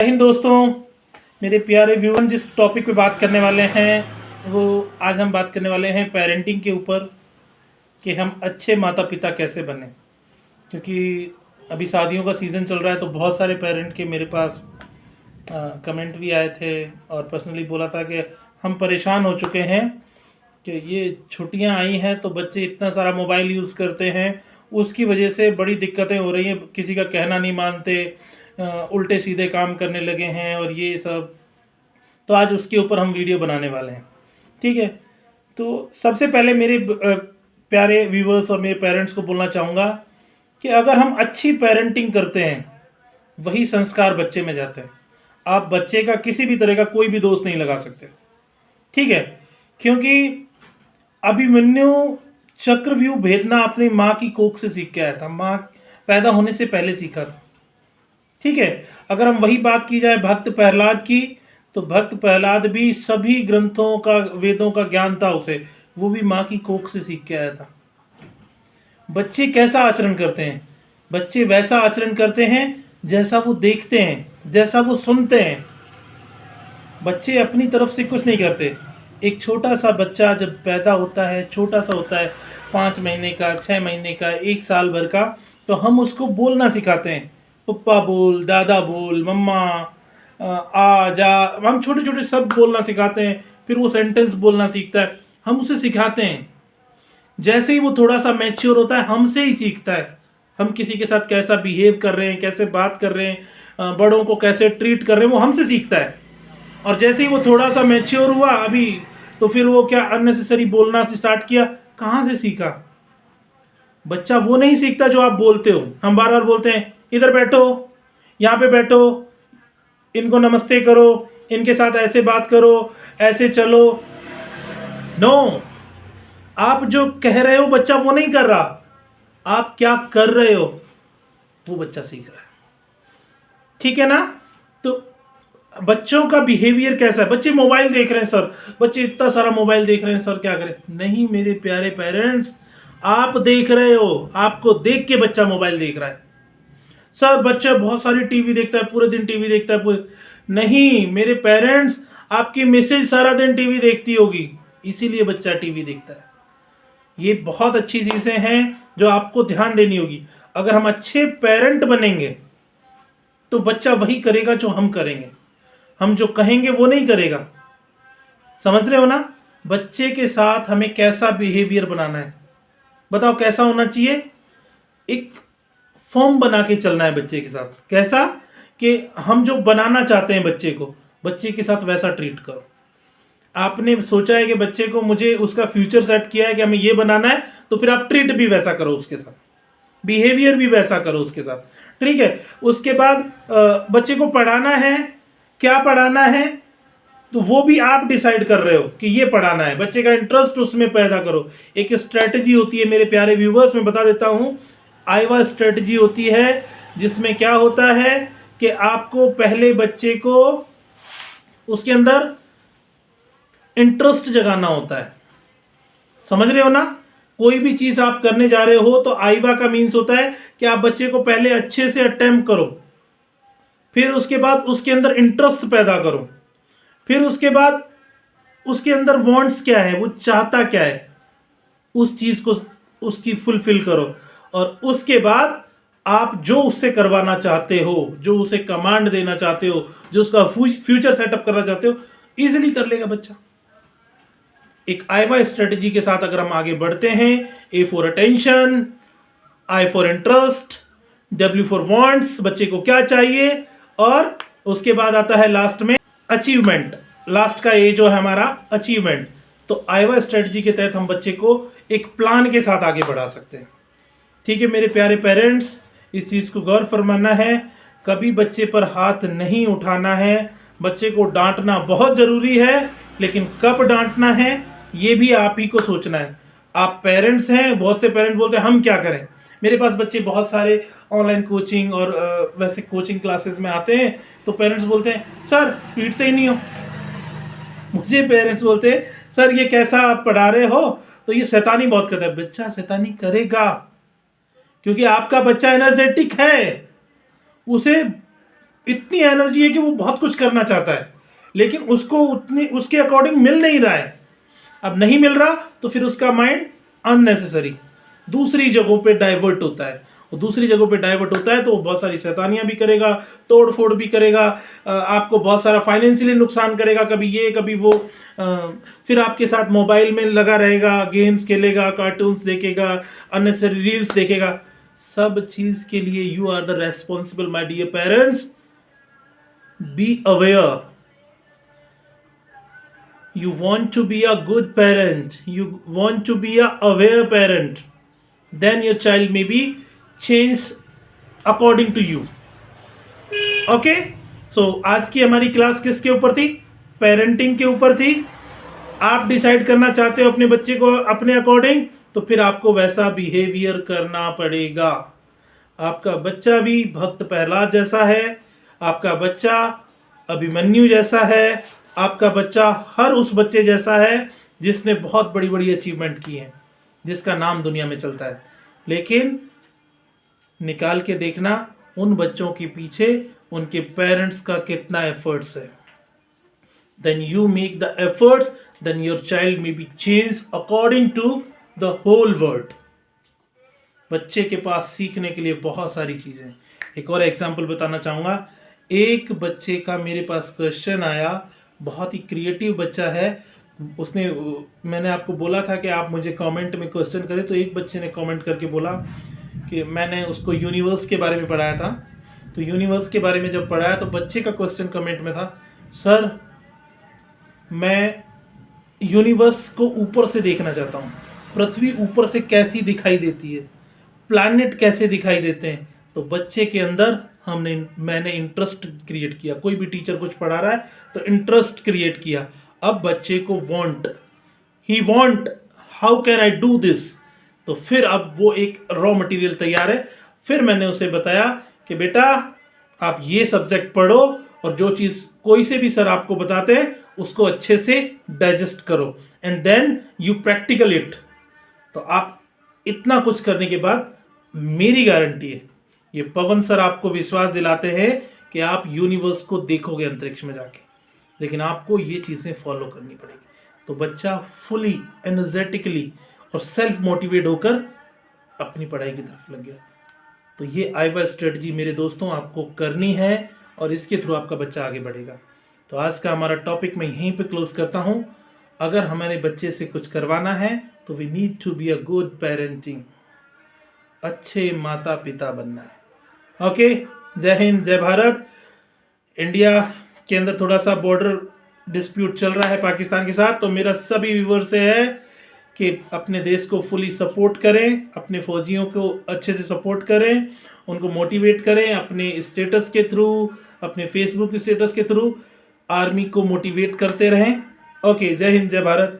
जय हिंद दोस्तों, मेरे प्यारे व्यूअर। जिस टॉपिक पे बात करने वाले हैं वो आज हम बात करने वाले हैं पेरेंटिंग के ऊपर कि हम अच्छे माता पिता कैसे बने। क्योंकि अभी शादियों का सीज़न चल रहा है तो बहुत सारे पेरेंट के मेरे पास कमेंट भी आए थे और पर्सनली बोला था कि हम परेशान हो चुके हैं कि ये छुट्टियां आई हैं तो बच्चे इतना सारा मोबाइल यूज़ करते हैं, उसकी वजह से बड़ी दिक्कतें हो रही हैं, किसी का कहना नहीं मानते, उल्टे सीधे काम करने लगे हैं और ये सब। तो आज उसके ऊपर हम वीडियो बनाने वाले हैं, ठीक है। तो सबसे पहले मेरे प्यारे व्यूवर्स और मेरे पेरेंट्स को बोलना चाहूँगा कि अगर हम अच्छी पेरेंटिंग करते हैं वही संस्कार बच्चे में जाते हैं। आप बच्चे का किसी भी तरह का कोई भी दोष नहीं लगा सकते, ठीक है। क्योंकि अभिमन्यु चक्रव्यूह भेदना अपनी माँ की कोख से सीख के आया था, माँ पैदा होने से पहले सीखा था, ठीक है। अगर हम वही बात की जाए भक्त प्रहलाद की, तो भक्त प्रहलाद भी सभी ग्रंथों का, वेदों का ज्ञान था उसे, वो भी माँ की कोख से सीख के आया था। बच्चे कैसा आचरण करते हैं? बच्चे वैसा आचरण करते हैं जैसा वो देखते हैं, जैसा वो सुनते हैं। बच्चे अपनी तरफ से कुछ नहीं करते। एक छोटा सा बच्चा जब पैदा होता है, छोटा सा होता है, 5 महीने का, 6 महीने का, 1 साल भर का, तो हम उसको बोलना सिखाते हैं। पप्पा बोल, दादा बोल, मम्मा, आ जा, हम छोटे छोटे शब्द बोलना सिखाते हैं। फिर वो सेंटेंस बोलना सीखता है, हम उसे सिखाते हैं। जैसे ही वो थोड़ा सा मैच्योर होता है हमसे ही सीखता है, हम किसी के साथ कैसा बिहेव कर रहे हैं, कैसे बात कर रहे हैं, बड़ों को कैसे ट्रीट कर रहे हैं, वो हमसे सीखता है। और जैसे ही वो थोड़ा सा मैच्योर हुआ अभी, तो फिर वो क्या अननेसेसरी बोलना स्टार्ट किया। कहाँ से सीखा? बच्चा वो नहीं सीखता जो आप बोलते हो। हम बार बार बोलते हैं इधर बैठो, यहाँ पे बैठो, इनको नमस्ते करो, इनके साथ ऐसे बात करो, ऐसे चलो। नो, आप जो कह रहे हो बच्चा वो नहीं कर रहा, आप क्या कर रहे हो वो बच्चा सीख रहा है, ठीक है ना। तो बच्चों का बिहेवियर कैसा है? बच्चे मोबाइल देख रहे हैं सर, बच्चे इतना सारा मोबाइल देख रहे हैं सर, क्या करें? नहीं मेरे प्यारे पेरेंट्स, आप देख रहे हो, आपको देख के बच्चा मोबाइल देख रहा है। सर बच्चा बहुत सारी टीवी देखता है, पूरे दिन टीवी देखता है नहीं मेरे पेरेंट्स, आपकी मिसेज सारा दिन टीवी देखती होगी, इसीलिए बच्चा टीवी देखता है। ये बहुत अच्छी चीजें हैं जो आपको ध्यान देनी होगी। अगर हम अच्छे पेरेंट बनेंगे तो बच्चा वही करेगा जो हम करेंगे, हम जो कहेंगे वो नहीं करेगा। समझ रहे हो ना? बच्चे के साथ हमें कैसा बिहेवियर बनाना है, बताओ कैसा होना चाहिए? एक फॉर्म बना के चलना है बच्चे के साथ। कैसा? कि हम जो बनाना चाहते हैं बच्चे को, बच्चे के साथ वैसा ट्रीट करो। आपने सोचा है कि बच्चे को, मुझे उसका फ्यूचर सेट किया है कि हमें ये बनाना है, तो फिर आप ट्रीट भी वैसा करो उसके साथ, बिहेवियर भी वैसा करो उसके साथ, ठीक है। उसके बाद बच्चे को पढ़ाना है, क्या पढ़ाना है तो वो भी आप डिसाइड कर रहे हो कि ये पढ़ाना है। बच्चे का इंटरेस्ट उसमें पैदा करो। एक स्ट्रेटजी होती है मेरे प्यारे व्यूवर्स, मैं बता देता हूँ। आईवा स्ट्रेटजी होती है जिसमें क्या होता है कि आपको पहले बच्चे को उसके अंदर इंटरेस्ट जगाना होता है। समझ रहे हो ना? कोई भी चीज आप करने जा रहे हो तो आईवा का मीन्स होता है कि आप बच्चे को पहले अच्छे से अटेम्प्ट करो, फिर उसके बाद उसके अंदर इंटरेस्ट पैदा करो, फिर उसके बाद उसके अंदर वांट्स क्या है, वो चाहता क्या है, उस चीज को उसकी फुलफिल करो। और उसके बाद आप जो उससे करवाना चाहते हो, जो उसे कमांड देना चाहते हो, जो उसका फ्यूचर सेटअप करना चाहते हो, इजीली कर लेगा बच्चा। एक आईवा स्ट्रेटजी के साथ अगर हम आगे बढ़ते हैं, A for attention, I for interest, W for wants, बच्चे को क्या चाहिए, और उसके बाद आता है लास्ट में अचीवमेंट। लास्ट का ए जो है हमारा अचीवमेंट। तो आईवा स्ट्रेटजी के तहत हम बच्चे को एक प्लान के साथ आगे बढ़ा सकते हैं, ठीक है। मेरे प्यारे पेरेंट्स, इस चीज़ को गौर फरमाना है, कभी बच्चे पर हाथ नहीं उठाना है। बच्चे को डांटना बहुत ज़रूरी है, लेकिन कब डांटना है ये भी आप ही को सोचना है। आप पेरेंट्स हैं, बहुत से पेरेंट्स बोलते हैं हम क्या करें। मेरे पास बच्चे बहुत सारे ऑनलाइन कोचिंग और वैसे कोचिंग क्लासेस में आते हैं, तो पेरेंट्स बोलते हैं सर पीटते ही नहीं हो। मुझे पेरेंट्स बोलते हैं सर ये कैसा आप पढ़ा रहे हो, तो ये शैतानी बहुत करता है। बच्चा शैतानी करेगा क्योंकि आपका बच्चा एनर्जेटिक है, उसे इतनी एनर्जी है कि वो बहुत कुछ करना चाहता है, लेकिन उसको उतनी उसके अकॉर्डिंग मिल नहीं रहा है। अब नहीं मिल रहा तो फिर उसका माइंड अननेसेसरी दूसरी जगहों पे डाइवर्ट होता है, और दूसरी जगहों पे डाइवर्ट होता है तो वो बहुत सारी शैतानियां भी करेगा, तोड़ फोड़ भी करेगा, आपको बहुत सारा फाइनेंशियली नुकसान करेगा, कभी ये कभी वो, फिर आपके साथ मोबाइल में लगा रहेगा, गेम्स खेलेगा, कार्टून्स देखेगा, अननेसेसरी रील्स देखेगा। सब चीज के लिए you are the responsible my dear parents. Be aware. You want to be a good parent, you want to be a aware parent, then your child may be changed according to you. Okay, so आज की हमारी class किसके ऊपर थी? Parenting के ऊपर थी। आप डिसाइड करना चाहते हो अपने बच्चे को अपने अकॉर्डिंग, तो फिर आपको वैसा बिहेवियर करना पड़ेगा। आपका बच्चा भी भक्त प्रहलाद जैसा है, आपका बच्चा अभिमन्यु जैसा है, आपका बच्चा हर उस बच्चे जैसा है जिसने बहुत बड़ी बड़ी अचीवमेंट की है, जिसका नाम दुनिया में चलता है। लेकिन निकाल के देखना उन बच्चों के पीछे उनके पेरेंट्स का कितना एफर्ट्स है। Then you make the efforts, then your child may be change according to the whole world. बच्चे के पास सीखने के लिए बहुत सारी चीज़ें हैं। एक और एग्जांपल बताना चाहूँगा। एक बच्चे का मेरे पास क्वेश्चन आया, बहुत ही क्रिएटिव बच्चा है, उसने, मैंने आपको बोला था कि आप मुझे कमेंट में क्वेश्चन करें, तो एक बच्चे ने कमेंट करके बोला कि मैंने उसको यूनिवर्स के बारे में पढ़ाया था, तो यूनिवर्स के बारे में जब पढ़ाया तो बच्चे का क्वेश्चन कमेंट में था, सर मैं यूनिवर्स को ऊपर से देखना चाहता हूँ, पृथ्वी ऊपर से कैसी दिखाई देती है, प्लैनेट कैसे दिखाई देते हैं। तो बच्चे के अंदर मैंने इंटरेस्ट क्रिएट किया। कोई भी टीचर कुछ पढ़ा रहा है तो इंटरेस्ट क्रिएट किया। अब बच्चे को he want how can I do this, तो फिर अब वो एक रॉ मटेरियल तैयार है। फिर मैंने उसे बताया कि बेटा आप ये सब्जेक्ट पढ़ो, और जो चीज़ कोई से भी सर आपको बताते हैं उसको अच्छे से डाइजेस्ट करो, and then you practical it. तो आप इतना कुछ करने के बाद मेरी गारंटी है, ये पवन सर आपको विश्वास दिलाते हैं कि आप यूनिवर्स को देखोगे अंतरिक्ष में जाके, लेकिन आपको ये चीज़ें फॉलो करनी पड़ेगी। तो बच्चा फुली एनर्जेटिकली और सेल्फ मोटिवेट होकर अपनी पढ़ाई की तरफ लग गया। तो ये आईवा स्ट्रेटजी मेरे दोस्तों आपको करनी है, और इसके थ्रू आपका बच्चा आगे बढ़ेगा। तो आज का हमारा टॉपिक मैं यहीं पे क्लोज करता हूँ। अगर हमारे बच्चे से कुछ करवाना है तो we need to be a good parenting, अच्छे माता पिता बनना है। ओके, जय हिंद, जय भारत। इंडिया के अंदर थोड़ा सा बॉर्डर डिस्प्यूट चल रहा है पाकिस्तान के साथ, तो मेरा सभी व्यूवर से है कि अपने देश को फुली सपोर्ट करें, अपने फौजियों को अच्छे से सपोर्ट करें, उनको मोटिवेट करें अपने स्टेटस के थ्रू, अपने फेसबुक स्टेटस के थ्रू आर्मी को मोटिवेट करते रहें। ओके, जय हिंद, जय भारत।